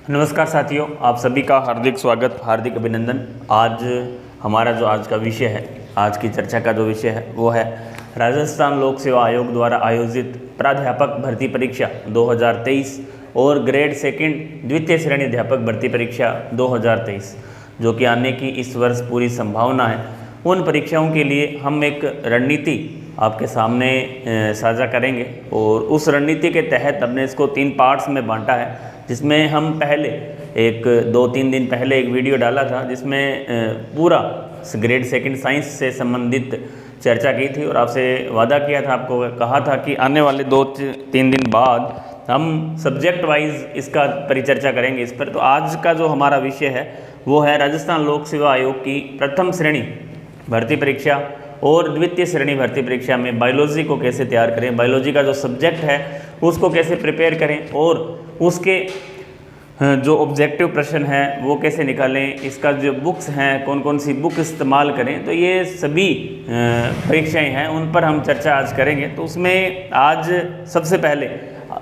नमस्कार साथियों, आप सभी का हार्दिक स्वागत, हार्दिक अभिनंदन। आज हमारा जो आज का विषय है, आज की चर्चा का जो विषय है वो है राजस्थान लोक सेवा आयोग द्वारा आयोजित प्राध्यापक भर्ती परीक्षा 2023 और ग्रेड सेकंड द्वितीय श्रेणी अध्यापक भर्ती परीक्षा 2023 जो कि आने की इस वर्ष पूरी संभावना है। उन परीक्षाओं के लिए हम एक रणनीति आपके सामने साझा करेंगे और उस रणनीति के तहत हमने इसको 3 पार्ट्स में बांटा है, जिसमें हम पहले 2-3 दिन पहले एक वीडियो डाला था जिसमें पूरा ग्रेड सेकंड साइंस से संबंधित चर्चा की थी और आपसे वादा किया था, आपको कहा था कि आने वाले 2-3 दिन बाद हम सब्जेक्ट वाइज इसका परिचर्चा करेंगे इस पर। तो आज का जो हमारा विषय है वो है राजस्थान लोक सेवा आयोग की प्रथम श्रेणी भर्ती परीक्षा और द्वितीय श्रेणी भर्ती परीक्षा में बायोलॉजी को कैसे तैयार करें, बायोलॉजी का जो सब्जेक्ट है उसको कैसे प्रिपेयर करें और उसके जो ऑब्जेक्टिव प्रश्न हैं वो कैसे निकालें, इसका जो बुक्स हैं कौन कौन सी बुक इस्तेमाल करें। तो ये सभी परीक्षाएं हैं, उन पर हम चर्चा आज करेंगे। तो उसमें आज सबसे पहले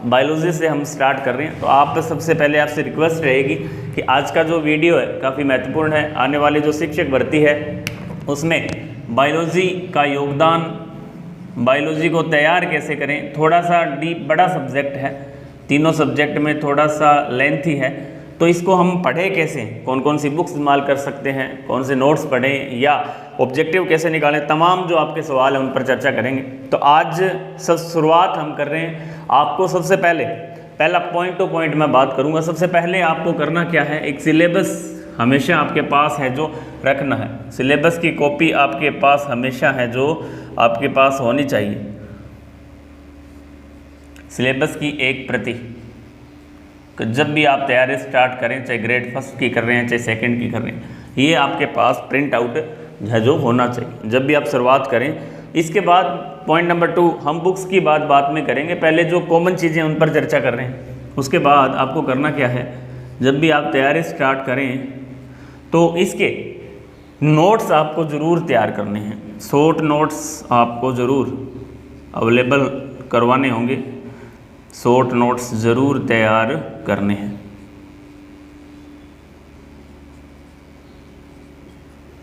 बायोलॉजी से हम स्टार्ट कर रहे हैं। तो आप सबसे पहले आपसे रिक्वेस्ट रहेगी कि आज का जो वीडियो है काफ़ी महत्वपूर्ण है। आने वाली जो शिक्षक भर्ती है उसमें बायोलॉजी का योगदान, बायोलॉजी को तैयार कैसे करें, थोड़ा सा डीप बड़ा सब्जेक्ट है, तीनों सब्जेक्ट में थोड़ा सा लेंथी है, तो इसको हम पढ़ें कैसे, कौन कौन सी बुक्स इस्तेमाल कर सकते हैं, कौन से नोट्स पढ़ें या ऑब्जेक्टिव कैसे निकालें, तमाम जो आपके सवाल हैं उन पर चर्चा करेंगे। तो आज शुरुआत हम कर रहे हैं। आपको सबसे पहला पॉइंट टू पॉइंट मैं बात करूँगा। सबसे पहले आपको करना क्या है, एक सिलेबस हमेशा आपके पास है जो रखना है। सिलेबस की कॉपी आपके पास हमेशा है जो आपके पास होनी चाहिए। सिलेबस की एक प्रति जब भी आप तैयारी स्टार्ट करें, चाहे ग्रेड फर्स्ट की कर रहे हैं चाहे सेकंड की कर रहे हैं, ये आपके पास प्रिंट आउट है जो होना चाहिए जब भी आप शुरुआत करें। इसके बाद पॉइंट नंबर 2 हम बुक्स की बात में करेंगे। पहले जो कॉमन चीज़ें उन पर चर्चा कर रहे हैं, उसके बाद आपको करना क्या है, जब भी आप तैयारी स्टार्ट करें तो इसके नोट्स आपको ज़रूर तैयार करने हैं। शॉर्ट नोट्स आपको ज़रूर अवेलेबल करवाने होंगे, शॉर्ट नोट्स ज़रूर तैयार करने हैं।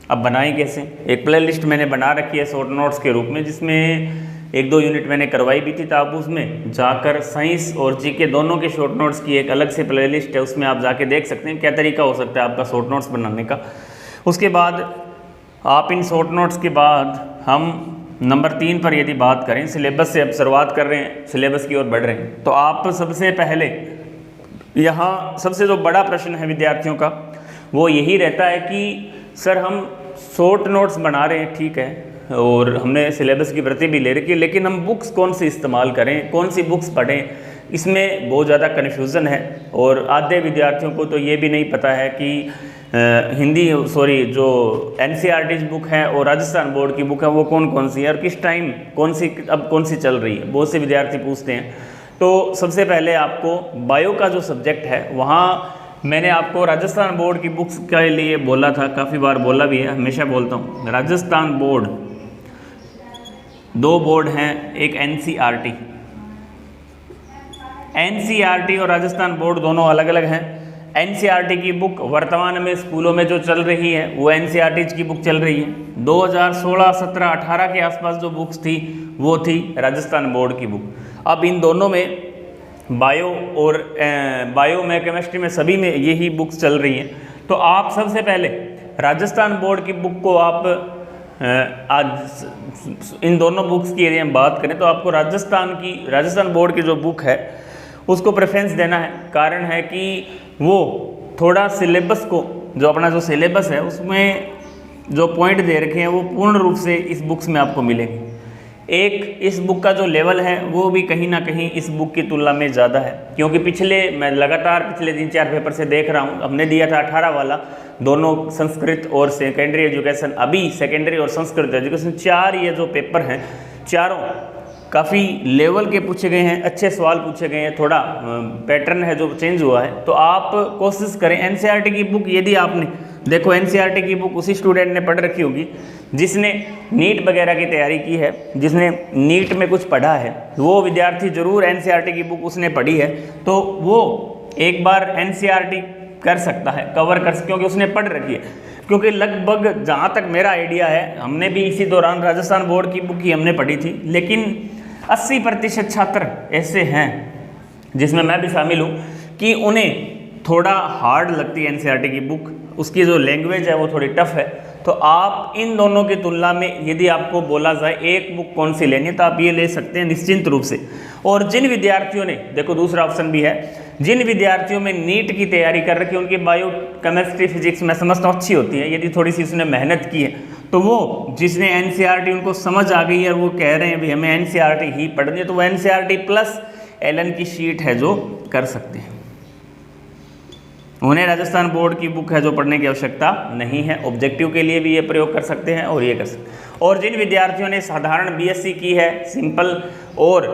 अब बनाएं कैसे, एक प्लेलिस्ट मैंने बना रखी है शॉर्ट नोट्स के रूप में, जिसमें 1-2 यूनिट मैंने करवाई भी थी। तो आप उसमें जाकर साइंस और जीके दोनों के शॉर्ट नोट्स की एक अलग से प्लेलिस्ट है, उसमें आप जाके देख सकते हैं क्या तरीका हो सकता है आपका शॉर्ट नोट्स बनाने का। उसके बाद आप इन शॉर्ट नोट्स के बाद हम नंबर 3 पर यदि बात करें, सिलेबस से अब शुरुआत कर रहे हैं, सिलेबस की ओर बढ़ रहे हैं। तो आप सबसे पहले यहाँ सबसे जो बड़ा प्रश्न है विद्यार्थियों का वो यही रहता है कि सर हम शॉर्ट नोट्स बना रहे हैं, ठीक है, और हमने सिलेबस की प्रति भी ले रखी है, लेकिन हम बुक्स कौन सी इस्तेमाल करें, कौन सी बुक्स पढ़ें, इसमें बहुत ज़्यादा कन्फ्यूज़न है। और आधे विद्यार्थियों को तो ये भी नहीं पता है कि जो NCERT बुक है और राजस्थान बोर्ड की बुक है वो कौन कौन सी है और किस टाइम कौन सी चल रही है, बहुत से विद्यार्थी पूछते हैं। तो सबसे पहले आपको बायो का जो सब्जेक्ट है वहाँ मैंने आपको राजस्थान बोर्ड की बुक्स के लिए बोला था, काफ़ी बार बोला भी है, हमेशा बोलता हूँ। राजस्थान बोर्ड 2 बोर्ड हैं, एक NCERT और राजस्थान बोर्ड दोनों अलग अलग हैं। NCERT की बुक वर्तमान में स्कूलों में जो चल रही है वो NCERT की बुक चल रही है। 2016, 17, 18 के आसपास जो बुक्स थी वो थी राजस्थान बोर्ड की बुक। अब इन दोनों में बायो और बायो में, केमिस्ट्री में, सभी में यही बुक्स चल रही हैं। तो आप सबसे पहले राजस्थान बोर्ड की बुक को आप आज इन दोनों बुक्स की यदि हम बात करें तो आपको राजस्थान बोर्ड की जो बुक है उसको प्रेफरेंस देना है। कारण है कि वो थोड़ा सिलेबस को, जो अपना जो सिलेबस है उसमें जो पॉइंट दे रखे हैं वो पूर्ण रूप से इस बुक्स में आपको मिलेंगे। एक इस बुक का जो लेवल है वो भी कहीं ना कहीं इस बुक की तुलना में ज़्यादा है, क्योंकि मैं लगातार पिछले 3-4 पेपर से देख रहा हूँ। हमने दिया था 18 वाला, दोनों संस्कृत और सेकेंडरी एजुकेशन, अभी सेकेंडरी और संस्कृत एजुकेशन 4 ये जो पेपर हैं चारों काफ़ी लेवल के पूछे गए हैं, अच्छे सवाल पूछे गए हैं, थोड़ा पैटर्न है जो चेंज हुआ है। तो आप कोशिश करें NCERT की बुक, यदि आपने देखो NCERT की बुक उसी स्टूडेंट ने पढ़ रखी होगी जिसने नीट वगैरह की तैयारी की है, जिसने नीट में कुछ पढ़ा है, वो विद्यार्थी जरूर NCERT की बुक उसने पढ़ी है। तो वो एक बार एनसीईआरटी कर सकता है, कवर कर, क्योंकि उसने पढ़ रखी है। क्योंकि लगभग जहाँ तक मेरा आइडिया है, हमने भी इसी दौरान राजस्थान बोर्ड की बुक ही हमने पढ़ी थी, लेकिन 80% छात्र ऐसे हैं, जिसमें मैं भी शामिल हूँ, कि उन्हें थोड़ा हार्ड लगती है एनसीईआरटी की बुक, उसकी जो लैंग्वेज है वो थोड़ी टफ है। तो आप इन दोनों की तुलना में यदि आपको बोला जाए एक बुक कौन सी लेनी है, तो आप ये ले सकते हैं निश्चिंत रूप से। और जिन विद्यार्थियों ने, देखो दूसरा ऑप्शन भी है, जिन विद्यार्थियों में नीट की तैयारी कर रखी है, उनकी बायो केमिस्ट्री फिजिक्स मैं समझता हूँ अच्छी होती है, यदि थोड़ी सी उसने मेहनत की है, तो वो जिसने एनसीईआरटी उनको समझ आ गई है, वो कह रहे हैं भी हमें एनसीईआरटी ही पढ़नी है, तो वो एनसीईआरटी प्लस एलन की शीट है जो कर सकते हैं। उन्हें राजस्थान बोर्ड की बुक है जो पढ़ने की आवश्यकता नहीं है। ऑब्जेक्टिव के लिए भी ये प्रयोग कर सकते हैं और ये कर सकते हैं। और जिन विद्यार्थियों ने साधारण बीएससी की है, सिंपल और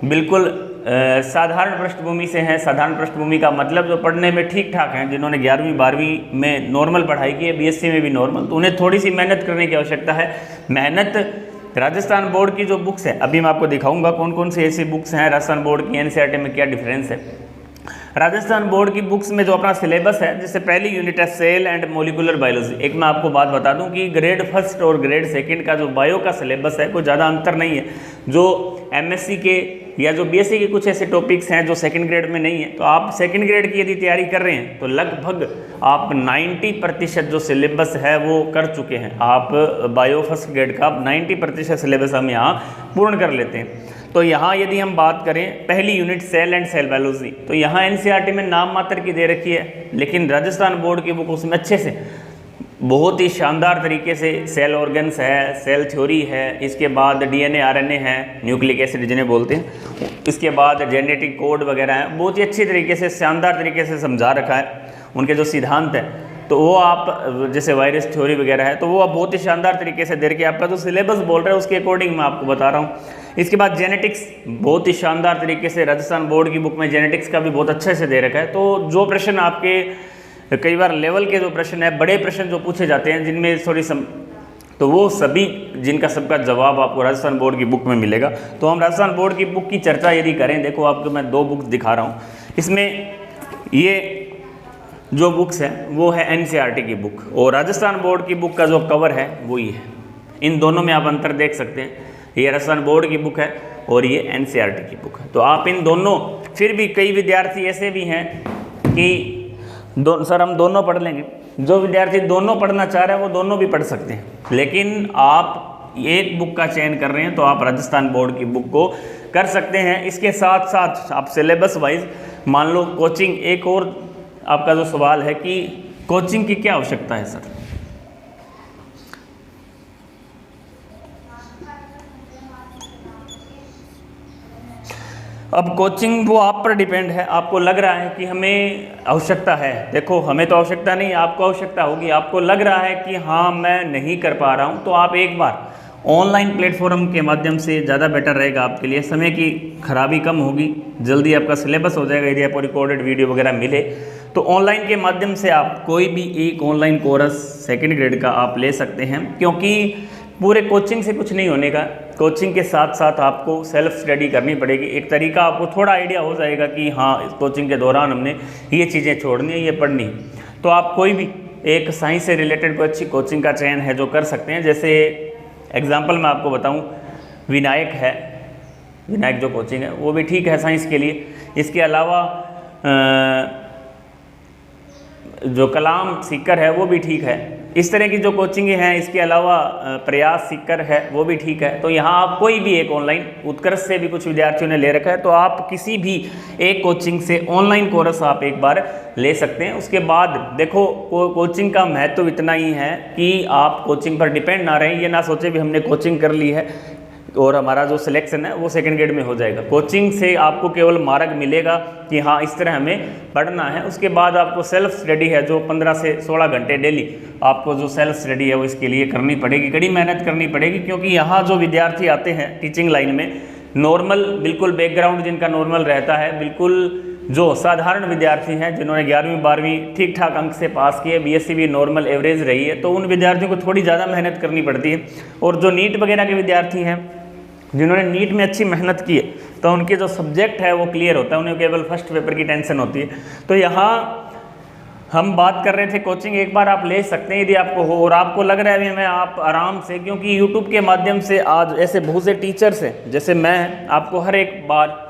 बिल्कुल साधारण पृष्ठभूमि से हैं, साधारण पृष्ठभूमि का मतलब जो पढ़ने में ठीक ठाक हैं, जिन्होंने 11वीं 12वीं में नॉर्मल पढ़ाई की है, बीएससी में भी नॉर्मल, तो उन्हें थोड़ी सी मेहनत करने की आवश्यकता है। मेहनत राजस्थान बोर्ड की जो बुक्स है, अभी मैं आपको दिखाऊंगा कौन कौन सी ऐसी बुक्स हैं राजस्थान बोर्ड की, एनसीईआरटी में क्या डिफरेंस है। राजस्थान बोर्ड की बुक्स में जो अपना सिलेबस है, जैसे पहली यूनिट है सेल एंड मोलिकुलर बायोलॉजी। एक मैं आपको बात बता दूं कि ग्रेड फर्स्ट और ग्रेड सेकंड का जो बायो का सिलेबस है कोई ज़्यादा अंतर नहीं है। जो एमएससी के या जो बीएससी के कुछ ऐसे टॉपिक्स हैं जो सेकंड ग्रेड में नहीं है, तो आप सेकंड ग्रेड की यदि तैयारी कर रहे हैं तो लगभग आप 90% जो सिलेबस है वो कर चुके हैं। आप बायो फर्स्ट ग्रेड का 90% सिलेबस हम यहाँ पूर्ण कर लेते हैं। तो यहाँ यदि हम बात करें पहली unit cell and cell biology, तो यहाँ एनसीईआरटी में नाम मात्र की दे रखी है, लेकिन राजस्थान बोर्ड की बुक उसमें अच्छे से बहुत ही शानदार तरीके से सेल ऑर्गन्स है, सेल थ्योरी है, इसके बाद डीएनए आरएनए है, न्यूक्लिक एसिड जिन्हें बोलते हैं, इसके बाद जेनेटिक कोड वगैरह है, बहुत ही अच्छी तरीके से शानदार तरीके से समझा रखा है। उनके जो सिद्धांत है तो वो आप जैसे वायरस थ्योरी वगैरह है तो वो आप बहुत ही शानदार तरीके से दे रखे, आपका जो सिलेबस बोल रहा है उसके अकॉर्डिंग मैं आपको बता रहा हूँ। इसके बाद जेनेटिक्स बहुत ही शानदार तरीके से राजस्थान बोर्ड की बुक में जेनेटिक्स का भी बहुत अच्छे से दे रखा है। तो जो प्रश्न आपके कई बार लेवल के जो प्रश्न है, बड़े प्रश्न जो पूछे जाते हैं जिनमें तो वो सभी जिनका सबका जवाब आपको राजस्थान बोर्ड की बुक में मिलेगा। तो हम राजस्थान बोर्ड की बुक की चर्चा यदि करें, देखो आपको मैं 2 बुक्स दिखा रहा हूँ, इसमें ये जो बुक्स हैं वो है एनसीईआरटी की बुक और राजस्थान बोर्ड की बुक का जो कवर है वो ये है। इन दोनों में आप अंतर देख सकते हैं, ये राजस्थान बोर्ड की बुक है और ये एनसीईआरटी की बुक है। तो आप इन दोनों, फिर भी कई विद्यार्थी ऐसे भी हैं कि सर हम दोनों पढ़ लेंगे, जो विद्यार्थी दोनों पढ़ना चाह रहे हैं वो दोनों भी पढ़ सकते हैं, लेकिन आप एक बुक का चयन कर रहे हैं तो आप राजस्थान बोर्ड की बुक को कर सकते हैं। इसके साथ साथ आप सिलेबस वाइज मान लो कोचिंग, एक और आपका जो सवाल है कि कोचिंग की क्या आवश्यकता है सर, अब कोचिंग वो आप पर डिपेंड है। आपको लग रहा है कि हमें आवश्यकता है, देखो हमें तो आवश्यकता नहीं, आपको आवश्यकता होगी। आपको लग रहा है कि हाँ मैं नहीं कर पा रहा हूँ, तो आप एक बार ऑनलाइन प्लेटफॉर्म के माध्यम से ज़्यादा बेटर रहेगा आपके लिए, समय की खराबी कम होगी, जल्दी आपका सिलेबस हो जाएगा। यदि आपको रिकॉर्डेड वीडियो वगैरह मिले तो ऑनलाइन के माध्यम से आप कोई भी एक ऑनलाइन कोर्स सेकंड ग्रेड का आप ले सकते हैं, क्योंकि पूरे कोचिंग से कुछ नहीं होने का। कोचिंग के साथ साथ आपको सेल्फ स्टडी करनी पड़ेगी। एक तरीका आपको थोड़ा आइडिया हो जाएगा कि हाँ इस कोचिंग के दौरान हमने ये चीज़ें छोड़नी है, ये पढ़नी है। तो आप कोई भी एक साइंस से रिलेटेड कोई अच्छी कोचिंग का चयन है जो कर सकते हैं। जैसे एग्जाम्पल मैं आपको बताऊँ, विनायक है, विनायक जो कोचिंग है वो भी ठीक है साइंस के लिए। इसके अलावा जो कलाम सीकर है वो भी ठीक है। इस तरह की जो कोचिंग हैं, इसके अलावा प्रयास सीकर है वो भी ठीक है। तो यहाँ आप कोई भी एक ऑनलाइन, उत्कर्ष से भी कुछ विद्यार्थियों ने ले रखा है, तो आप किसी भी एक कोचिंग से ऑनलाइन कोर्स आप एक बार ले सकते हैं। उसके बाद देखो कोचिंग का महत्व इतना ही है कि आप कोचिंग पर डिपेंड ना रहें, ये ना सोचे भी हमने कोचिंग कर ली है और हमारा जो सिलेक्शन है वो सेकंड ग्रेड में हो जाएगा। कोचिंग से आपको केवल मार्क मिलेगा कि हाँ इस तरह हमें पढ़ना है। उसके बाद आपको सेल्फ स्टडी है जो 15 से 16 घंटे डेली आपको जो सेल्फ स्टडी है वो इसके लिए करनी पड़ेगी, कड़ी मेहनत करनी पड़ेगी। क्योंकि यहाँ जो विद्यार्थी आते हैं टीचिंग लाइन में, नॉर्मल बिल्कुल बैकग्राउंड जिनका नॉर्मल रहता है, बिल्कुल जो साधारण विद्यार्थी हैं जिन्होंने 11वीं 12वीं ठीक ठाक अंक से पास किए, बीएससी भी नॉर्मल एवरेज रही है, तो उन विद्यार्थियों को थोड़ी ज़्यादा मेहनत करनी पड़ती है। और जो नीट वगैरह के विद्यार्थी हैं जिन्होंने नीट में अच्छी मेहनत की है, तो उनके जो सब्जेक्ट है वो क्लियर होता है, उन्हें केवल फर्स्ट पेपर की टेंशन होती है। तो यहाँ हम बात कर रहे थे कोचिंग एक बार आप ले सकते हैं यदि आपको हो, और आपको लग रहा है मैं आप आराम से, क्योंकि यूट्यूब के माध्यम से आज ऐसे बहुत से टीचर्स हैं जैसे मैं, आपको हर एक बार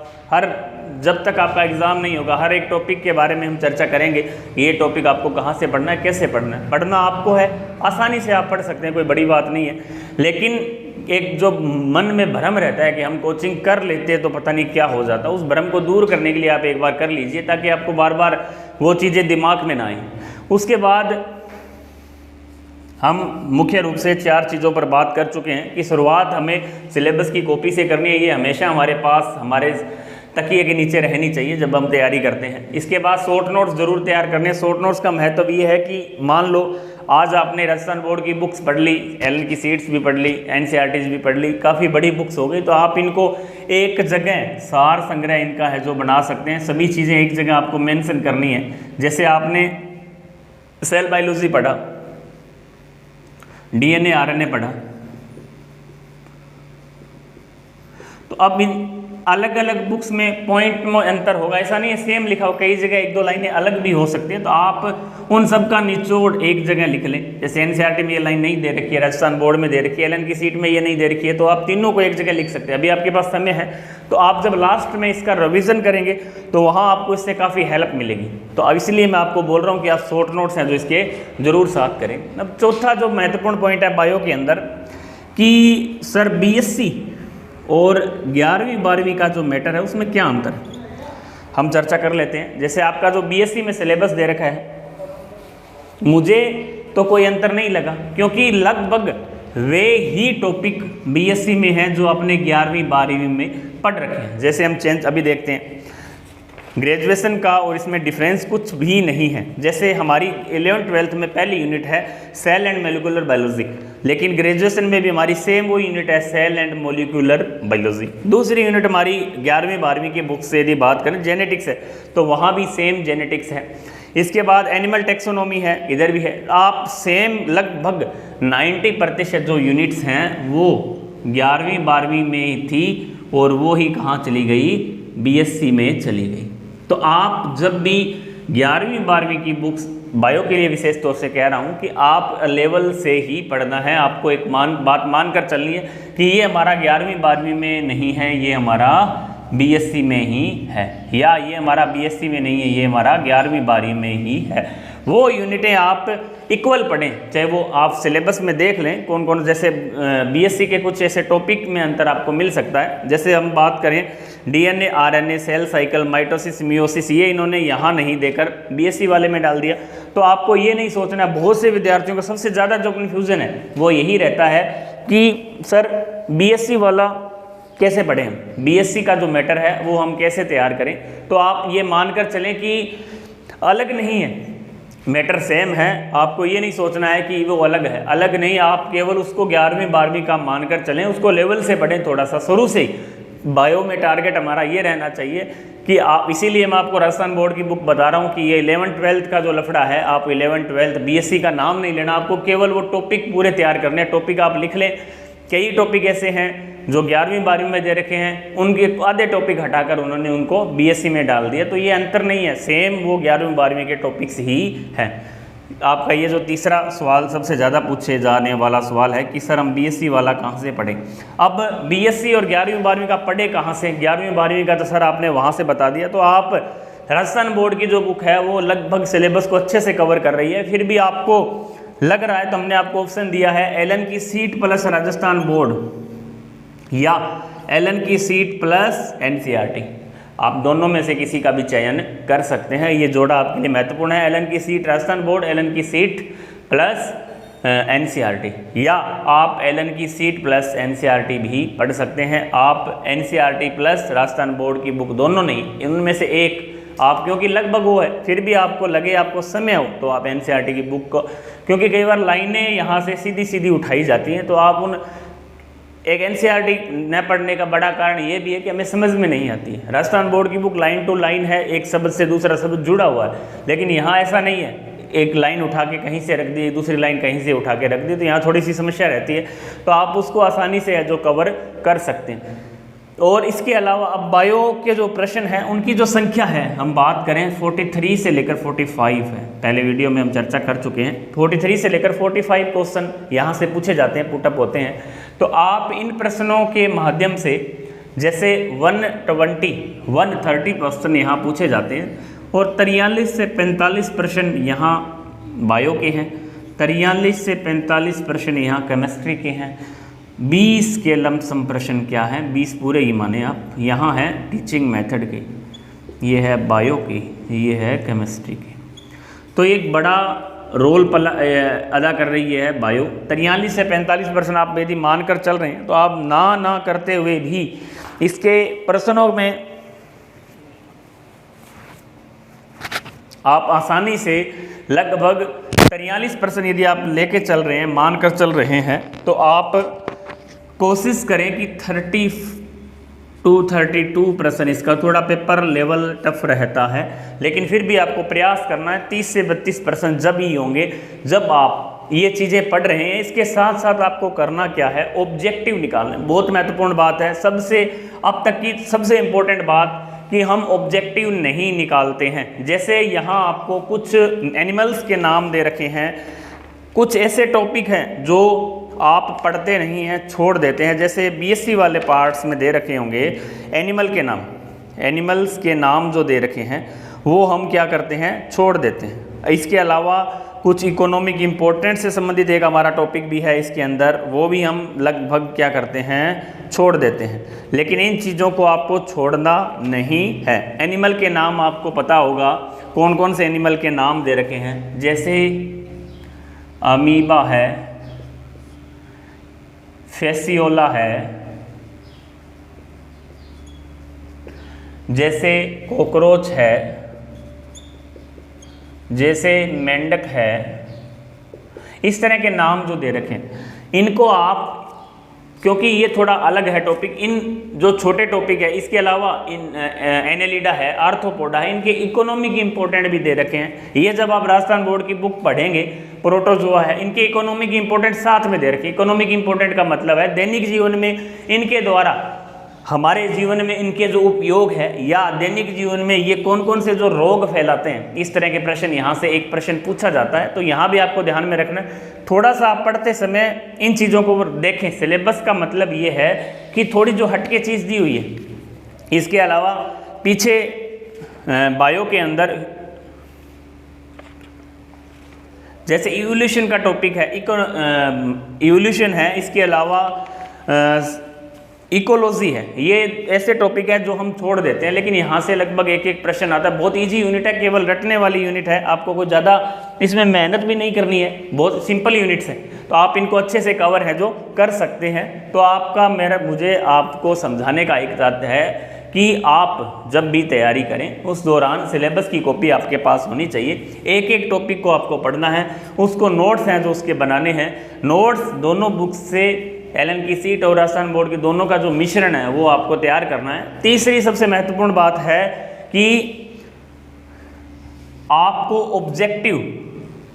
जब तक आपका एग्ज़ाम नहीं होगा हर एक टॉपिक के बारे में हम चर्चा करेंगे। ये टॉपिक आपको कहाँ से पढ़ना है, कैसे पढ़ना है। पढ़ना आपको है, आसानी से आप पढ़ सकते हैं, कोई बड़ी बात नहीं है। लेकिन एक जो मन में भ्रम रहता है कि हम कोचिंग कर लेते हैं तो पता नहीं क्या हो जाता, उस भ्रम को दूर करने के लिए आप एक बार कर लीजिए, ताकि आपको बार बार वो चीज़ें दिमाग में ना आए। उसके बाद हम मुख्य रूप से 4 चीज़ों पर बात कर चुके हैं कि शुरुआत हमें सिलेबस की कॉपी से करनी है। ये हमेशा हमारे पास हमारे तकिए के नीचे रहनी चाहिए जब हम तैयारी करते हैं। इसके बाद शॉर्ट नोट्स जरूर तैयार करने हैं। शॉर्ट नोट्स का महत्व ये है कि मान लो आज आपने राजस्थान बोर्ड की बुक्स पढ़ ली, एलन की सीट्स भी पढ़ ली, एनसीईआरटीज भी पढ़ ली, काफ़ी बड़ी बुक्स हो गई, तो आप इनको एक जगह सार संग्रह इनका है जो बना सकते हैं। सभी चीज़ें एक जगह आपको मेंशन करनी है। जैसे आपने सेल बायोलॉजी पढ़ा, डीएनए आरएनए पढ़ा, तो अब इन अलग अलग बुक्स में पॉइंट में अंतर होगा, ऐसा नहीं है सेम लिखा हो, कई जगह 1-2 लाइनें अलग भी हो सकती है। तो आप उन सब का निचोड़ एक जगह लिख लें। जैसे एनसीईआरटी में ये लाइन नहीं दे रखी है, राजस्थान बोर्ड में दे रखी है, एलन की सीट में ये नहीं दे रखी है, तो आप तीनों को एक जगह लिख सकते हैं। अभी आपके पास समय है, तो आप जब लास्ट में इसका रिवीजन करेंगे तो वहाँ आपको इससे काफ़ी हेल्प मिलेगी। तो अब इसलिए मैं आपको बोल रहा हूँ कि आप शॉर्ट नोट्स हैं जो इसके जरूर साथ करें। अब चौथा जो महत्वपूर्ण पॉइंट है बायो के अंदर कि सर बीएससी और 11वीं 12वीं का जो मैटर है उसमें क्या अंतर है, हम चर्चा कर लेते हैं। जैसे आपका जो बीएससी में सिलेबस दे रखा है, मुझे तो कोई अंतर नहीं लगा, क्योंकि लगभग वे ही टॉपिक बीएससी में हैं जो आपने 11वीं 12वीं में पढ़ रखे हैं। जैसे हम चेंज अभी देखते हैं ग्रेजुएशन का, और इसमें डिफरेंस कुछ भी नहीं है। जैसे हमारी 11th 12th में पहली यूनिट है सेल एंड मोलिकुलर बायोलॉजी, लेकिन ग्रेजुएशन में भी हमारी सेम वो यूनिट है सेल एंड मोलिकुलर बायोलॉजी। दूसरी यूनिट हमारी 11वीं 12वीं की बुक से यदि बात करें जेनेटिक्स है, तो वहाँ भी सेम जेनेटिक्स है। इसके बाद एनिमल टेक्सोनोमी है, इधर भी है। आप सेम लगभग 90% जो यूनिट्स हैं वो 11वीं 12वीं में थी, और वो ही कहाँ चली गई, बीएससी में चली गई। तो आप जब भी 11वीं 12वीं की बुक्स बायो के लिए विशेष तौर से कह रहा हूँ कि आप लेवल से ही पढ़ना है। आपको एक बात मानकर चलनी है कि ये हमारा 11वीं 12वीं में नहीं है, ये हमारा बीएससी में ही है, या ये हमारा बीएससी में नहीं है, ये हमारा 11वीं 12वीं में ही है। वो यूनिटें आप इक्वल पढ़ें, चाहे वो आप सिलेबस में देख लें कौन कौन, जैसे बीएससी के कुछ ऐसे टॉपिक में अंतर आपको मिल सकता है। जैसे हम बात करें DNA RNA cell cycle mitosis meiosis, ये इन्होंने यहाँ नहीं देकर बीएससी वाले में डाल दिया। तो आपको ये नहीं सोचना, बहुत से विद्यार्थियों का सबसे ज़्यादा जो कन्फ्यूज़न है वो यही रहता है कि सर बीएससी वाला कैसे पढ़ें, हम बीएससी का जो मैटर है वो हम कैसे तैयार करें। तो आप ये मानकर चलें कि अलग नहीं है, मैटर सेम है। आपको ये नहीं सोचना है कि वो अलग है, अलग नहीं, आप केवल उसको 11वीं 12वीं का मानकर चलें, उसको लेवल से पढ़ें थोड़ा सा शुरू से ही। बायो में टारगेट हमारा ये रहना चाहिए कि आप, इसीलिए मैं आपको राजस्थान बोर्ड की बुक बता रहा हूँ कि ये 11th 12th का जो लफड़ा है, आप 11th 12th बीएससी का नाम नहीं लेना, आपको केवल वो टॉपिक पूरे तैयार करने हैं। टॉपिक आप लिख लें, कई टॉपिक ऐसे हैं जो 11वीं 12वीं में दे रखे हैं, उनके आधे टॉपिक हटाकर उन्होंने उनको बीएससी में डाल दिया। तो ये अंतर नहीं है, सेम वो 11वीं 12वीं के टॉपिक्स ही हैं। आपका ये जो तीसरा सवाल सबसे ज़्यादा पूछे जाने वाला सवाल है कि सर हम बीएससी वाला कहाँ से पढ़ें। अब बीएससी और 11वीं 12वीं का पढ़े कहाँ से, 11वीं 12वीं का तो सर आपने वहाँ से बता दिया। तो आप राजस्थान बोर्ड की जो बुक है वो लगभग सिलेबस को अच्छे से कवर कर रही है। फिर भी आपको लग रहा है तो हमने आपको ऑप्शन दिया है एलन की सीट प्लस राजस्थान बोर्ड, या एलन की सीट प्लस एनसीईआरटी। आप दोनों में से किसी का भी चयन कर सकते हैं, ये जोड़ा आपके लिए महत्वपूर्ण है। एलन की सीट राजस्थान बोर्ड, एलन की सीट प्लस एनसीईआरटी, या आप एलन की सीट प्लस एनसीईआरटी भी पढ़ सकते हैं। आप एनसीईआरटी प्लस राजस्थान बोर्ड की बुक दोनों नहीं, इनमें से एक आप, क्योंकि लगभग वो है, फिर भी आपको लगे आपको समय हो तो आप एनसीईआरटी की बुक को, क्योंकि कई बार लाइनें यहाँ से सीधी सीधी उठाई जाती हैं, तो आप उन एक एनसीईआरटी न पढ़ने का बड़ा कारण ये भी है कि हमें समझ में नहीं आती है। राजस्थान बोर्ड की बुक लाइन टू लाइन है, एक शब्द से दूसरा शब्द जुड़ा हुआ है, लेकिन यहाँ ऐसा नहीं है, एक लाइन उठा के कहीं से रख दी, दूसरी लाइन कहीं से उठा के रख दी, तो यहाँ थोड़ी सी समस्या रहती है। तो आप उसको आसानी से जो कवर कर सकते हैं। और इसके अलावा अब बायो के जो प्रश्न हैं उनकी जो संख्या है, हम बात करें 43 से लेकर 45 है। पहले वीडियो में हम चर्चा कर चुके हैं। 43 से लेकर 45 क्वेश्चन यहाँ से पूछे जाते हैं, पुटअप होते हैं। तो आप इन प्रश्नों के माध्यम से, जैसे 130 क्वेश्चन यहाँ पूछे जाते हैं और 43 से 45 प्रश्न यहाँ बायो के हैं, 43 से 45 प्रश्न यहाँ केमिस्ट्री के हैं, 20 के लमसम प्रश्न क्या है, 20 पूरे ही माने आप, यहाँ है टीचिंग मेथड के, ये है बायो की, ये है केमिस्ट्री की। तो एक बड़ा रोल अदा कर रही है बायो। 43 से 45% आप यदि मानकर चल रहे हैं तो आप ना करते हुए भी इसके प्रश्नों में आप आसानी से लगभग 43% यदि आप लेके चल रहे हैं, मानकर चल रहे हैं, तो आप कोशिश करें कि 32% इसका थोड़ा पेपर लेवल टफ रहता है, लेकिन फिर भी आपको प्रयास करना है। 30 से 32% जब ही होंगे जब आप ये चीज़ें पढ़ रहे हैं। इसके साथ साथ आपको करना क्या है, ऑब्जेक्टिव निकालना। बहुत महत्वपूर्ण बात है, सबसे अब तक की सबसे इम्पोर्टेंट बात कि हम ऑब्जेक्टिव नहीं निकालते हैं। जैसे यहाँ आपको कुछ एनिमल्स के नाम दे रखे हैं, कुछ ऐसे टॉपिक हैं जो आप पढ़ते नहीं हैं, छोड़ देते हैं। जैसे बीएससी वाले पार्ट्स में दे रखे होंगे एनिमल के नाम, एनिमल्स के नाम जो दे रखे हैं वो हम क्या करते हैं, छोड़ देते हैं। इसके अलावा कुछ इकोनॉमिक इम्पोर्टेंस से संबंधित एक हमारा टॉपिक भी है इसके अंदर, वो भी हम लगभग क्या करते हैं, छोड़ देते हैं। लेकिन इन चीज़ों को आपको छोड़ना नहीं है। एनिमल के नाम आपको पता होगा कौन कौन से एनिमल के नाम दे रखे हैं, जैसे अमीबा है, फेसियोला है, जैसे कॉकरोच है, जैसे मेंढक है। इस तरह के नाम जो दे रखे हैं, इनको आप, क्योंकि ये थोड़ा अलग है टॉपिक, इन जो छोटे टॉपिक है, इसके अलावा इन एनेलिडा है, आर्थ्रोपोडा है, इनके इकोनॉमिक इंपॉर्टेंट भी दे रखे हैं। ये जब आप राजस्थान बोर्ड की बुक पढ़ेंगे, प्रोटोजोआ है, इनके इकोनॉमिक इंपॉर्टेंट साथ में दे रखे। इकोनॉमिक इंपॉर्टेंट का मतलब है दैनिक जीवन में इनके द्वारा, हमारे जीवन में इनके जो उपयोग है, या दैनिक जीवन में ये कौन कौन से जो रोग फैलाते हैं, इस तरह के प्रश्न यहाँ से एक प्रश्न पूछा जाता है। तो यहाँ भी आपको ध्यान में रखना, थोड़ा सा आप पढ़ते समय इन चीज़ों को देखें। सिलेबस का मतलब ये है कि थोड़ी जो हटके चीज़ दी हुई है। इसके अलावा पीछे बायो के अंदर जैसे इवोल्यूशन का टॉपिक है, इवोल्यूशन है, इसके अलावा इकोलॉजी है। ये ऐसे टॉपिक है जो हम छोड़ देते हैं, लेकिन यहाँ से लगभग एक एक प्रश्न आता है। बहुत इजी यूनिट है, केवल रटने वाली यूनिट है, आपको कोई ज़्यादा इसमें मेहनत भी नहीं करनी है, बहुत सिंपल यूनिट्स हैं। तो आप इनको अच्छे से कवर है जो कर सकते हैं। तो आपका मुझे आपको समझाने का एक तात्पर्य है कि आप जब भी तैयारी करें उस दौरान सिलेबस की कॉपी आपके पास होनी चाहिए। एक एक टॉपिक को आपको पढ़ना है, उसको नोट्स हैं जो उसके बनाने हैं। नोट्स दोनों बुक्स से, एलन की सीट और राजस्थान बोर्ड की दोनों का जो मिश्रण है वो आपको तैयार करना है। तीसरी सबसे महत्वपूर्ण बात है कि आपको ऑब्जेक्टिव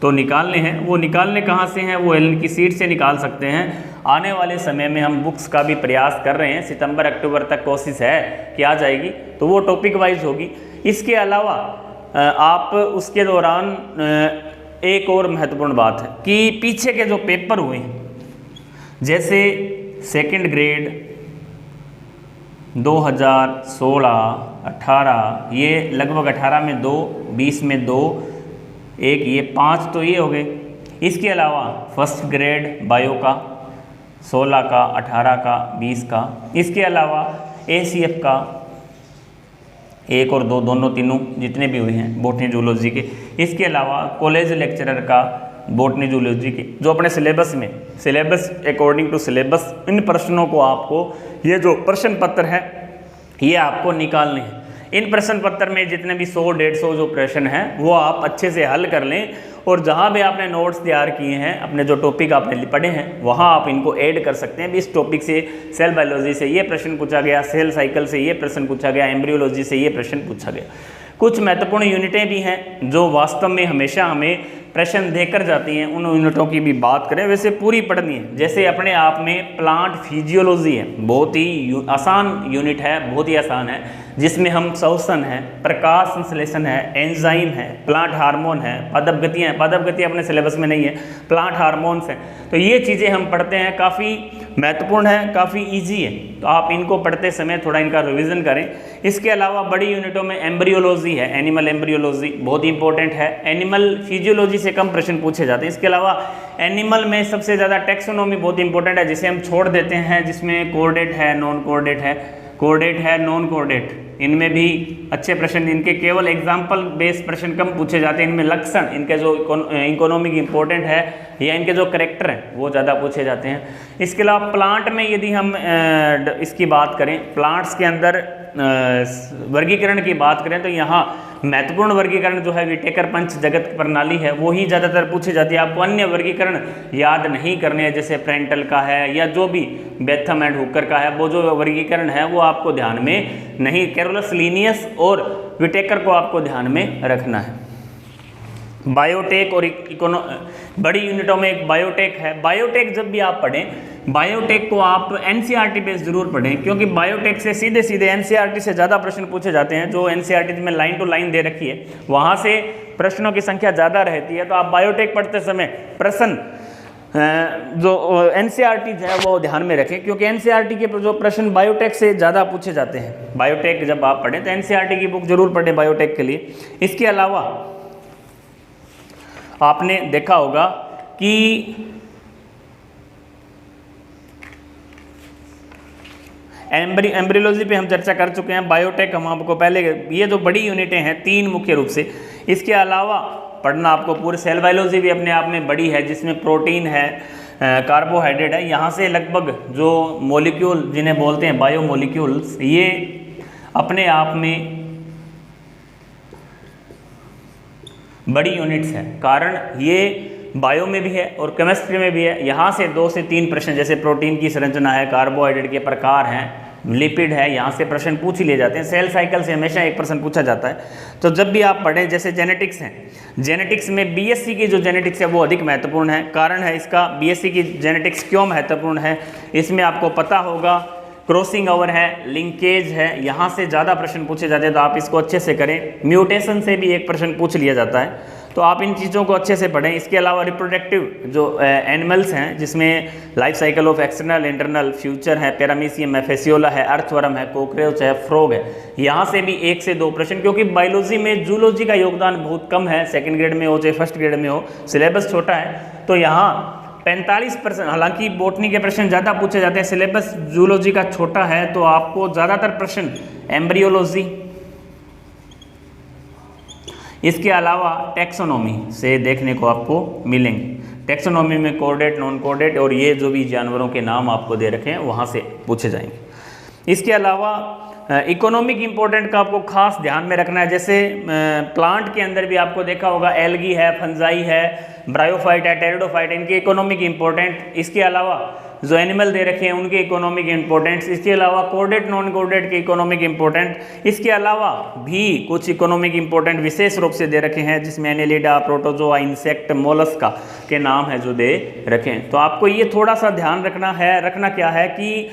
तो निकालने हैं। वो निकालने कहाँ से हैं, वो एलन की सीट से निकाल सकते हैं। आने वाले समय में हम बुक्स का भी प्रयास कर रहे हैं, सितंबर अक्टूबर तक कोशिश है कि आ जाएगी, तो वो टॉपिक वाइज होगी। इसके अलावा आप उसके दौरान एक और महत्वपूर्ण बात है कि पीछे के जो पेपर हुए हैं, जैसे सेकंड ग्रेड 2016, 18, ये लगभग 18 में 2, 20 में 2, एक ये 5 तो ये हो गए। इसके अलावा फर्स्ट ग्रेड बायो का 16 का, 18 का, 20 का। इसके अलावा ACF का 1 और 2, दोनों तीनों जितने भी हुए हैं बॉटनी जूलॉजी के। इसके अलावा कॉलेज लेक्चरर का बॉटनी जूलॉजी के, जो अपने सिलेबस में, सिलेबस अकॉर्डिंग टू सिलेबस, इन प्रश्नों को आपको, ये जो प्रश्न पत्र है ये आपको निकालने हैं। इन प्रश्न पत्र में जितने भी 100-150 जो प्रश्न हैं वो आप अच्छे से हल कर लें, और जहाँ भी आपने नोट्स तैयार किए हैं, अपने जो टॉपिक आपने पढ़े हैं, वहाँ आप इनको ऐड कर सकते हैं। इस टॉपिक से, सेल बायोलॉजी से ये प्रश्न पूछा गया, सेल साइकिल से ये प्रश्न पूछा गया, एम्ब्रियोलॉजी से ये प्रश्न पूछा गया। कुछ महत्वपूर्ण यूनिटें भी हैं जो वास्तव में हमेशा हमें प्रश्न देकर जाती हैं, उन यूनिटों की भी बात करें, वैसे पूरी पढ़नी है। जैसे अपने आप में प्लांट फिजियोलॉजी है, बहुत ही आसान यूनिट है, बहुत ही आसान है, जिसमें हम श्वसन है, प्रकाश संश्लेषण है, एंजाइम है, प्लांट हार्मोन है, पादप गतियाँ, पादप गतियाँ अपने सिलेबस में नहीं है, प्लांट हार्मोन्स हैं। तो ये चीज़ें हम पढ़ते हैं, काफ़ी महत्वपूर्ण है, काफ़ी ईजी है, तो आप इनको पढ़ते समय थोड़ा इनका रिविज़न करें। इसके अलावा बड़ी यूनिटों में एम्ब्रियोलॉजी है, एनिमल एम्ब्रियोलॉजी बहुत इंपॉर्टेंट है, एनिमल फिजियोलॉजी से कम प्रश्न पूछे जाते हैं। इसके अलावा एनिमल में सबसे ज़्यादा टैक्सोनॉमी बहुत इंपॉर्टेंट है, जिसे हम छोड़ देते हैं, जिसमें कोऑर्डेट है, नॉन कोऑर्डेट है, कोऑर्डेट है, नॉन कोऑर्डेट, इनमें भी अच्छे प्रश्न, इनके केवल एग्जाम्पल बेस्ड प्रश्न कम पूछे जाते हैं। इनमें लक्षण, इनके जो इकोनॉमिक इंपॉर्टेंट है या इनके जो करेक्टर हैं वो ज़्यादा पूछे जाते हैं। इसके अलावा प्लांट में यदि हम इसकी बात करें, प्लांट्स के अंदर वर्गीकरण की बात करें, तो यहाँ महत्वपूर्ण वर्गीकरण जो है विटेकर पंच जगत प्रणाली है, वो ही ज़्यादातर पूछी जाती है। आपको अन्य वर्गीकरण याद नहीं करने हैं, जैसे फ्रेंटल का है या जो भी बेथम एंड हुकर का है, वो जो वर्गीकरण है वो आपको ध्यान में नहीं, कैरोलस लीनियस और विटेकर को आपको ध्यान में रखना है। बायोटेक और बड़ी यूनिटों में एक बायोटेक है। बायोटेक जब भी आप पढ़ें, बायोटेक को आप एनसीईआरटी बेस जरूर पढ़ें, क्योंकि बायोटेक से सीधे सीधे एनसीईआरटी से ज़्यादा प्रश्न पूछे जाते हैं। जो एनसीईआरटी में लाइन टू लाइन दे रखी है, वहाँ से प्रश्नों की संख्या ज़्यादा रहती है। तो आप बायोटेक पढ़ते समय प्रश्न जो एनसीईआरटी है वो ध्यान में रखें, क्योंकि एनसीईआरटी के जो प्रश्न बायोटेक से ज़्यादा पूछे जाते हैं। बायोटेक जब आप पढ़ें तो एनसीईआरटी की बुक जरूर पढ़ें बायोटेक के लिए। इसके अलावा आपने देखा होगा कि एम्ब्रियोलॉजी पे हम चर्चा कर चुके हैं। बायोटेक हम आपको पहले, ये जो बड़ी यूनिटें हैं 3 मुख्य रूप से। इसके अलावा पढ़ना आपको पूरे सेल बायोलॉजी भी अपने आप में बड़ी है, जिसमें प्रोटीन है, कार्बोहाइड्रेट है। यहाँ से लगभग जो मॉलिक्यूल जिन्हें बोलते हैं बायो मॉलिक्यूल्स, ये अपने आप में बड़ी यूनिट्स हैं, कारण ये बायो में भी है और केमिस्ट्री में भी है। यहाँ से 2 से 3 प्रश्न, जैसे प्रोटीन की संरचना है, कार्बोहाइड्रेट के प्रकार हैं, लिपिड है, यहाँ से प्रश्न पूछ ही लिए जाते हैं। सेल साइकिल से हमेशा एक प्रश्न पूछा जाता है। तो जब भी आप पढ़ें, जैसे जेनेटिक्स हैं, जेनेटिक्स में बीएससी की जो जेनेटिक्स है वो अधिक महत्वपूर्ण है। कारण है इसका, बीएससी की जेनेटिक्स क्यों महत्वपूर्ण है, इसमें आपको पता होगा क्रॉसिंग ओवर है, लिंकेज है, यहाँ से ज़्यादा प्रश्न पूछे जाते हैं, तो आप इसको अच्छे से करें। म्यूटेशन से भी एक प्रश्न पूछ लिया जाता है, तो आप इन चीज़ों को अच्छे से पढ़ें। इसके अलावा रिप्रोडक्टिव जो एनिमल्स हैं, जिसमें life cycle of external, internal, future है, पैरामीशियम है, फेसियोला है, अर्थवर्म है, कॉकरोच है, फ्रॉग है, यहाँ से भी 1 से 2 प्रश्न, क्योंकि बायोलॉजी में जूलॉजी का योगदान बहुत कम है। सेकेंड ग्रेड में हो चाहे फर्स्ट ग्रेड में हो, सिलेबस छोटा है, तो यहाँ 45%, हालांकि बॉटनी के प्रश्न ज़्यादा पूछे जाते हैं, सिलेबस जूलॉजी का छोटा है, तो आपको ज़्यादातर प्रश्न एम्ब्रियोलॉजी, इसके अलावा टैक्सोनॉमी से देखने को आपको मिलेंगे। टैक्सोनॉमी में कोऑर्डेट, नॉन कोऑर्डेट और ये जो भी जानवरों के नाम आपको दे रखे हैं वहाँ से पूछे जाएंगे। इसके अलावा इकोनॉमिक इंपॉर्टेंट का आपको खास ध्यान में रखना है। जैसे प्लांट के अंदर भी आपको देखा होगा एल्गी है, फंजाई है, ब्रायोफाइट है, टेरिडोफाइट, इनके इकोनॉमिक इंपॉर्टेंट। इसके अलावा जो एनिमल दे रखे हैं उनके इकोनॉमिक इंपॉर्टेंट्स। इसके अलावा कोऑर्डेट, नॉन कोऑर्डेट के इकोनॉमिक इंपॉर्टेंट। इसके अलावा भी कुछ इकोनॉमिक इंपॉर्टेंट विशेष रूप से दे रखे हैं, जिसमें एनेलिडा, प्रोटोजोआ, इंसेक्ट, मोलस्का के नाम है जो दे रखे हैं। तो आपको ये थोड़ा सा ध्यान रखना है। रखना क्या है कि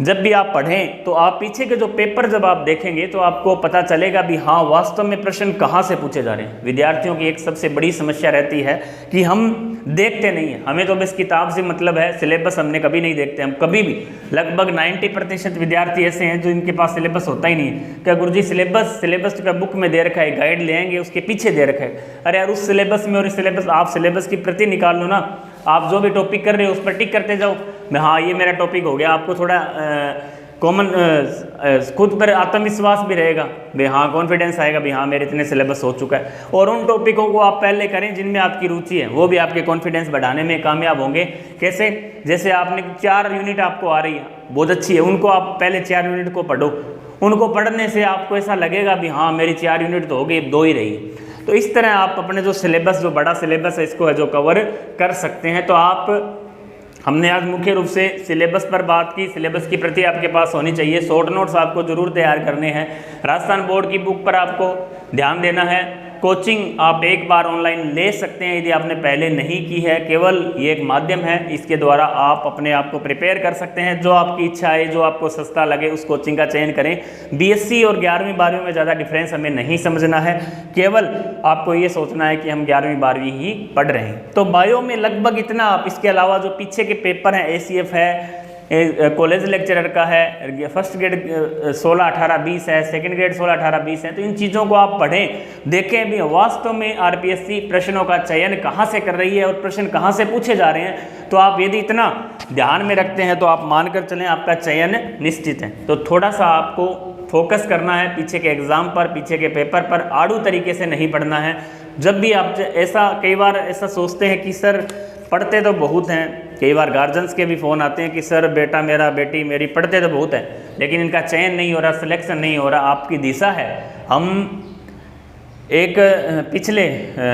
जब भी आप पढ़ें तो आप पीछे के जो पेपर जब आप देखेंगे तो आपको पता चलेगा भी हाँ वास्तव में प्रश्न कहाँ से पूछे जा रहे हैं। विद्यार्थियों की एक सबसे बड़ी समस्या रहती है कि हम देखते नहीं हैं, हमें तो बस किताब से मतलब है, सिलेबस हमने कभी नहीं देखते। हम कभी भी, लगभग 90% विद्यार्थी ऐसे हैं जो इनके पास सिलेबस होता ही नहीं है। क्या गुरुजी सिलेबस का बुक में दे रखा है, गाइड ले आएंगे, उसके पीछे दे रखा है। अरे यार उस सिलेबस में और इस सिलेबस, आप सिलेबस की प्रति निकाल लो ना, आप जो भी टॉपिक कर रहे हो उस पर टिक करते जाओ, हाँ ये मेरा टॉपिक हो गया। आपको थोड़ा कॉमन खुद पर आत्मविश्वास भी रहेगा, भाई हाँ कॉन्फिडेंस आएगा, भाई हाँ मेरे इतने सिलेबस हो चुका है। और उन टॉपिकों को आप पहले करें जिनमें आपकी रुचि है, वो भी आपके कॉन्फिडेंस बढ़ाने में कामयाब होंगे। कैसे? जैसे आपने 4 यूनिट आपको आ रही है, बहुत अच्छी है, उनको आप पहले 4 यूनिट को पढ़ो। उनको पढ़ने से आपको ऐसा लगेगा भी हाँ मेरी 4 यूनिट तो हो गई, 2 ही रही। तो इस तरह आप अपने जो सिलेबस, जो बड़ा सिलेबस है, इसको है जो कवर कर सकते हैं। तो आप हमने आज मुख्य रूप से सिलेबस पर बात की। सिलेबस की प्रति आपके पास होनी चाहिए। शॉर्ट नोट्स आपको जरूर तैयार करने हैं। राजस्थान बोर्ड की बुक पर आपको ध्यान देना है। कोचिंग आप एक बार ऑनलाइन ले सकते हैं यदि आपने पहले नहीं की है। केवल ये एक माध्यम है, इसके द्वारा आप अपने आप को प्रिपेयर कर सकते हैं। जो आपकी इच्छा है, जो आपको सस्ता लगे, उस कोचिंग का चयन करें। बीएससी और 11वीं 12वीं में ज़्यादा डिफरेंस हमें नहीं समझना है। केवल आपको ये सोचना है कि हम 11वीं 12वीं ही पढ़ रहे हैं। तो बायो में लगभग इतना आप, इसके अलावा जो पीछे के पेपर हैं, ACF है, कॉलेज लेक्चरर का है, फर्स्ट ग्रेड 16, 18, 20 है, सेकंड ग्रेड 16, 18, 20 है। तो इन चीज़ों को आप पढ़ें, देखें भी वास्तव में RPSC प्रश्नों का चयन कहाँ से कर रही है और प्रश्न कहाँ से पूछे जा रहे हैं। तो आप यदि इतना ध्यान में रखते हैं तो आप मानकर चलें आपका चयन निश्चित है। तो थोड़ा सा आपको फोकस करना है पीछे के एग्ज़ाम पर, पीछे के पेपर पर। आड़ू तरीके से नहीं पढ़ना है। जब भी आप कई बार ऐसा सोचते हैं कि सर पढ़ते तो बहुत हैं, कई बार गार्जियंस के भी फ़ोन आते हैं कि सर बेटा मेरा, बेटी मेरी पढ़ते तो बहुत हैं, लेकिन इनका चयन नहीं हो रहा, सिलेक्शन नहीं हो रहा। आपकी दिशा है। हम एक पिछले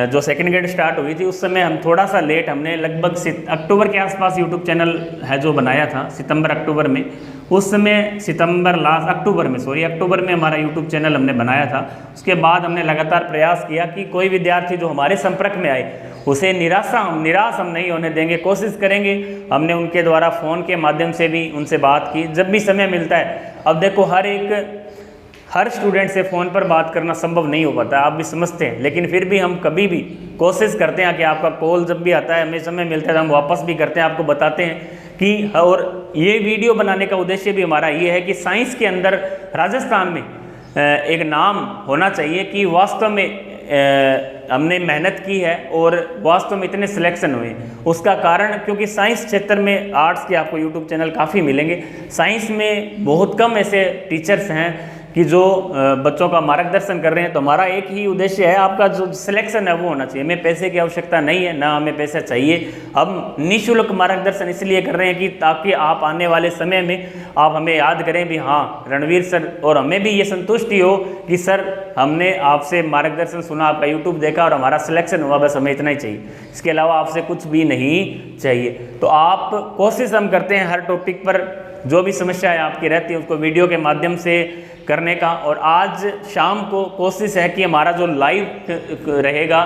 जो सेकंड ग्रेड स्टार्ट हुई थी उस समय हम थोड़ा सा लेट, हमने लगभग अक्टूबर के आसपास यूट्यूब चैनल है जो बनाया था, सितंबर अक्टूबर में। उस समय अक्टूबर में हमारा यूट्यूब चैनल हमने बनाया था। उसके बाद हमने लगातार प्रयास किया कि कोई विद्यार्थी जो हमारे संपर्क में आए उसे निराश हम नहीं होने देंगे, कोशिश करेंगे। हमने उनके द्वारा फ़ोन के माध्यम से भी उनसे बात की जब भी समय मिलता है। अब देखो हर स्टूडेंट से फ़ोन पर बात करना संभव नहीं हो पाता, आप भी समझते हैं, लेकिन फिर भी हम कभी भी कोशिश करते हैं कि आपका कॉल जब भी आता है, हमें समय मिलता है तो हम वापस भी करते हैं, आपको बताते हैं कि। और ये वीडियो बनाने का उद्देश्य भी हमारा ये है कि साइंस के अंदर राजस्थान में एक नाम होना चाहिए कि वास्तव में हमने मेहनत की है और वास्तव में इतने सिलेक्शन हुए। उसका कारण क्योंकि साइंस क्षेत्र में आर्ट्स के आपको यूट्यूब चैनल काफ़ी मिलेंगे। साइंस में बहुत कम ऐसे टीचर्स हैं कि जो बच्चों का मार्गदर्शन कर रहे हैं। तो हमारा एक ही उद्देश्य है, आपका जो सिलेक्शन है वो होना चाहिए। हमें पैसे की आवश्यकता नहीं है, ना हमें पैसा चाहिए। हम निःशुल्क मार्गदर्शन इसलिए कर रहे हैं कि ताकि आप आने वाले समय में आप हमें याद करें भी, हाँ रणवीर सर, और हमें भी ये संतुष्टि हो कि सर हमने आपसे मार्गदर्शन सुना, आपका यूट्यूब देखा और हमारा सिलेक्शन हुआ, बस हमें इतना ही चाहिए। इसके अलावा आपसे कुछ भी नहीं चाहिए। तो आप कोशिश हम करते हैं हर टॉपिक पर जो भी समस्याएं आपकी रहती है उसको वीडियो के माध्यम से करने का। और आज शाम को कोशिश है कि हमारा जो लाइव रहेगा,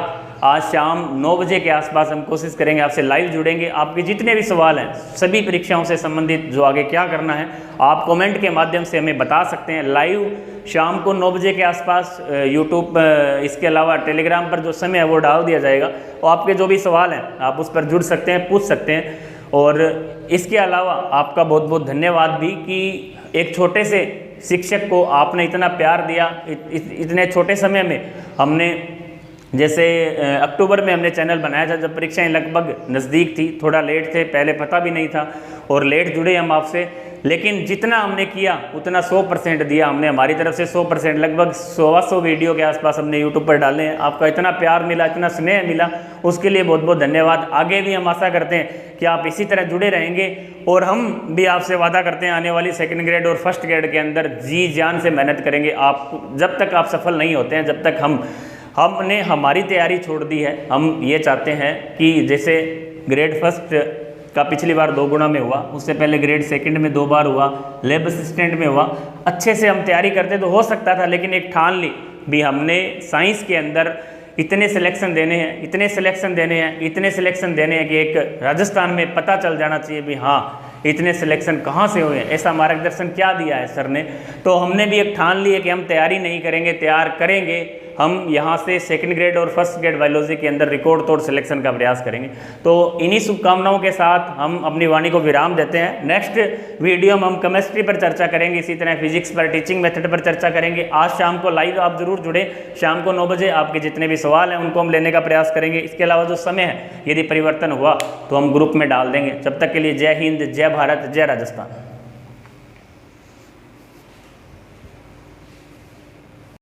आज शाम 9 बजे के आसपास हम कोशिश करेंगे आपसे लाइव जुड़ेंगे। आपके जितने भी सवाल हैं सभी परीक्षाओं से संबंधित, जो आगे क्या करना है, आप कमेंट के माध्यम से हमें बता सकते हैं। लाइव शाम को 9 बजे के आसपास यूट्यूब, इसके अलावा टेलीग्राम पर जो समय है वो डाल दिया जाएगा। और आपके जो भी सवाल हैं आप उस पर जुड़ सकते हैं, पूछ सकते हैं। और इसके अलावा आपका बहुत बहुत धन्यवाद भी कि एक छोटे से शिक्षक को आपने इतना प्यार दिया। इतने छोटे समय में हमने, जैसे अक्टूबर में हमने चैनल बनाया था जब परीक्षाएं लगभग नज़दीक थी, थोड़ा लेट थे, पहले पता भी नहीं था और लेट जुड़े हम आपसे, लेकिन जितना हमने किया उतना 100% दिया हमने, हमारी तरफ से 100%, लगभग 100 वीडियो के आसपास हमने यूट्यूब पर डाले हैं। आपका इतना प्यार मिला, इतना स्नेह मिला, उसके लिए बहुत बहुत धन्यवाद। आगे भी हम आशा करते हैं कि आप इसी तरह जुड़े रहेंगे और हम भी आपसे वादा करते हैं आने वाली सेकंड ग्रेड और फर्स्ट ग्रेड के अंदर जी जान से मेहनत करेंगे। आप जब तक आप सफल नहीं होते हैं, जब तक हमने हमारी तैयारी छोड़ दी है। हम ये चाहते हैं कि जैसे ग्रेड फर्स्ट का पिछली बार 2 गुना में हुआ, उससे पहले ग्रेड सेकंड में 2 बार हुआ, लैब असिस्टेंट में हुआ, अच्छे से हम तैयारी करते तो हो सकता था, लेकिन एक ठान ली भी हमने साइंस के अंदर इतने सिलेक्शन देने हैं, इतने सिलेक्शन देने हैं, इतने सिलेक्शन देने हैं कि एक राजस्थान में पता चल जाना चाहिए भी हाँ इतने सिलेक्शन कहाँ से हुए हैं, ऐसा मार्गदर्शन क्या दिया है सर ने। तो हमने भी एक ठान ली है कि हम तैयारी नहीं करेंगे, तैयार करेंगे। हम यहाँ से सेकंड ग्रेड और फर्स्ट ग्रेड बायोलॉजी के अंदर रिकॉर्ड तोड़ सिलेक्शन का प्रयास करेंगे। तो इन्हीं शुभकामनाओं के साथ हम अपनी वाणी को विराम देते हैं। नेक्स्ट वीडियो में हम केमिस्ट्री पर चर्चा करेंगे, इसी तरह फिजिक्स पर, टीचिंग मेथड पर चर्चा करेंगे। आज शाम को लाइव आप जरूर जुड़े, शाम को 9 बजे आपके जितने भी सवाल हैं उनको हम लेने का प्रयास करेंगे। इसके अलावा जो समय है यदि परिवर्तन हुआ तो हम ग्रुप में डाल देंगे। जब तक के लिए जय हिंद, जय भारत, जय राजस्थान।